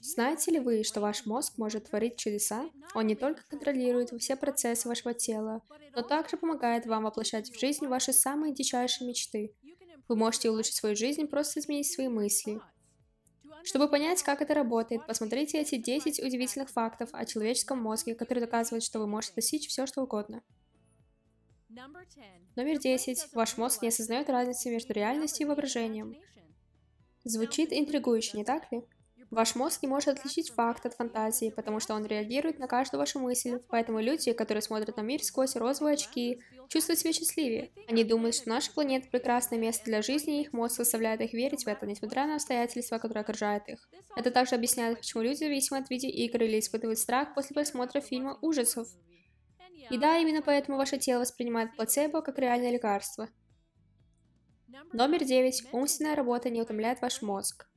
Знаете ли вы, что ваш мозг может творить чудеса? Он не только контролирует все процессы вашего тела, но также помогает вам воплощать в жизнь ваши самые дичайшие мечты. Вы можете улучшить свою жизнь, просто изменить свои мысли. Чтобы понять, как это работает, посмотрите эти 10 удивительных фактов о человеческом мозге, которые доказывают, что вы можете достичь все, что угодно. Номер 10. Ваш мозг не осознает разницы между реальностью и воображением. Звучит интригующе, не так ли? Ваш мозг не может отличить факт от фантазии, потому что он реагирует на каждую вашу мысль, поэтому люди, которые смотрят на мир сквозь розовые очки, чувствуют себя счастливее. Они думают, что наша планета – прекрасное место для жизни, и их мозг заставляет их верить в это, несмотря на обстоятельства, которые окружают их. Это также объясняет, почему люди зависимы от видеоигр или испытывают страх после просмотра фильма ужасов. И да, именно поэтому ваше тело воспринимает плацебо как реальное лекарство. Номер 9. Умственная работа не утомляет ваш мозг.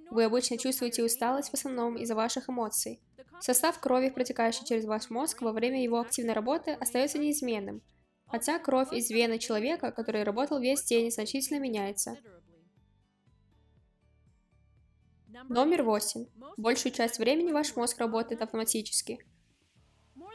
Вы обычно чувствуете усталость в основном из-за ваших эмоций. Состав крови, протекающий через ваш мозг во время его активной работы, остается неизменным, хотя кровь из вены человека, который работал весь день, значительно меняется. Номер 8. Большую часть времени ваш мозг работает автоматически.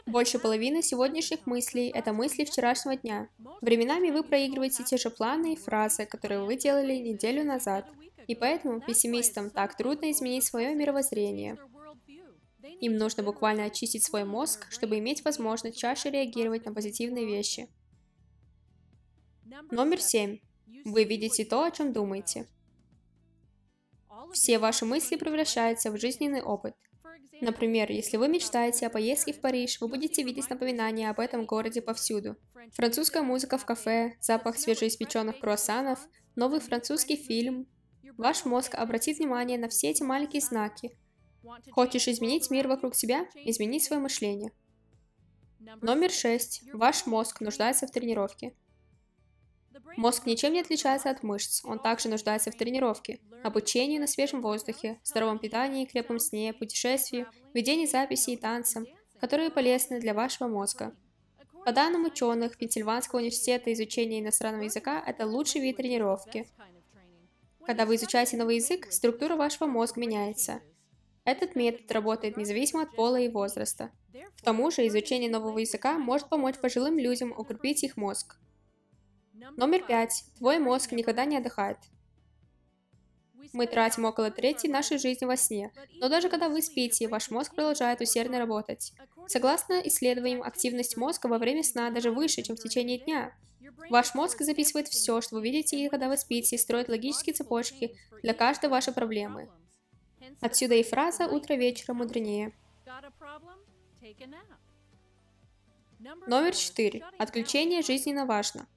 Больше половины сегодняшних мыслей – это мысли вчерашнего дня. Временами вы проигрываете те же планы и фразы, которые вы делали неделю назад. И поэтому пессимистам так трудно изменить свое мировоззрение. Им нужно буквально очистить свой мозг, чтобы иметь возможность чаще реагировать на позитивные вещи. Номер 7. Вы видите то, о чем думаете. Все ваши мысли превращаются в жизненный опыт. Например, если вы мечтаете о поездке в Париж, вы будете видеть напоминания об этом городе повсюду. Французская музыка в кафе, запах свежеиспеченных круассанов, новый французский фильм. Ваш мозг обратит внимание на все эти маленькие знаки. Хочешь изменить мир вокруг себя? Измени свое мышление. Номер 6. Ваш мозг нуждается в тренировке. Мозг ничем не отличается от мышц, он также нуждается в тренировке, обучении на свежем воздухе, здоровом питании, крепком сне, путешествии, ведении записей и танцам, которые полезны для вашего мозга. По данным ученых Пенсильванского университета, изучение иностранного языка – это лучший вид тренировки. Когда вы изучаете новый язык, структура вашего мозга меняется. Этот метод работает независимо от пола и возраста. К тому же, изучение нового языка может помочь пожилым людям укрепить их мозг. Номер 5. Твой мозг никогда не отдыхает. Мы тратим около трети нашей жизни во сне, но даже когда вы спите, ваш мозг продолжает усердно работать. Согласно исследованиям, активность мозга во время сна даже выше, чем в течение дня. Ваш мозг записывает все, что вы видите, когда вы спите, и строит логические цепочки для каждой вашей проблемы. Отсюда и фраза «утро вечера мудренее». Номер 4. Отключение жизненно важно.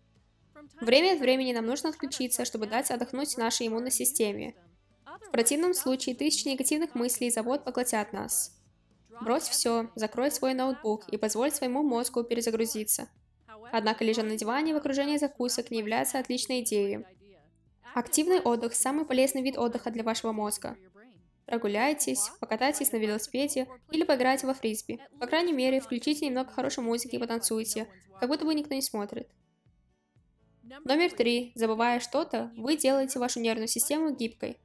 Время от времени нам нужно отключиться, чтобы дать отдохнуть нашей иммунной системе. В противном случае тысячи негативных мыслей и забот поглотят нас. Брось все, закрой свой ноутбук и позволь своему мозгу перезагрузиться. Однако лежа на диване в окружении закусок не является отличной идеей. Активный отдых – самый полезный вид отдыха для вашего мозга. Прогуляйтесь, покатайтесь на велосипеде или поиграйте во фрисби. По крайней мере, включите немного хорошей музыки и потанцуйте, как будто бы никто не смотрит. Номер 3. Забывая что-то, вы делаете вашу нервную систему гибкой.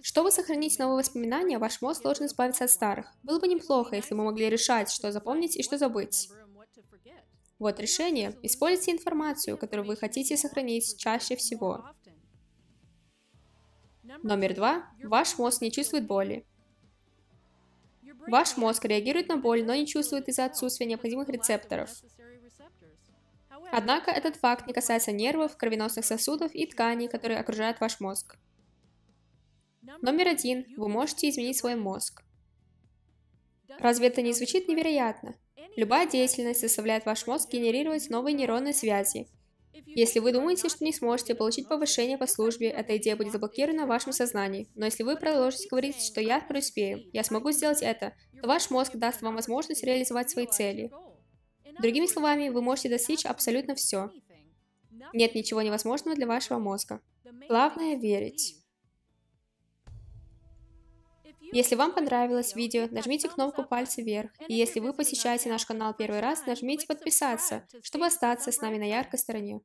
Чтобы сохранить новые воспоминания, ваш мозг должен избавиться от старых. Было бы неплохо, если мы могли решать, что запомнить и что забыть. Вот решение. Используйте информацию, которую вы хотите сохранить чаще всего. Номер 2. Ваш мозг не чувствует боли. Ваш мозг реагирует на боль, но не чувствует из-за отсутствия необходимых рецепторов. Однако этот факт не касается нервов, кровеносных сосудов и тканей, которые окружают ваш мозг. Номер 1. Вы можете изменить свой мозг. Разве это не звучит невероятно? Любая деятельность заставляет ваш мозг генерировать новые нейронные связи. Если вы думаете, что не сможете получить повышение по службе, эта идея будет заблокирована в вашем сознании. Но если вы продолжите говорить, что я преуспею, я смогу сделать это, то ваш мозг даст вам возможность реализовать свои цели. Другими словами, вы можете достичь абсолютно все. Нет ничего невозможного для вашего мозга. Главное – верить. Если вам понравилось видео, нажмите кнопку пальца вверх. И если вы посещаете наш канал первый раз, нажмите подписаться, чтобы остаться с нами на яркой стороне.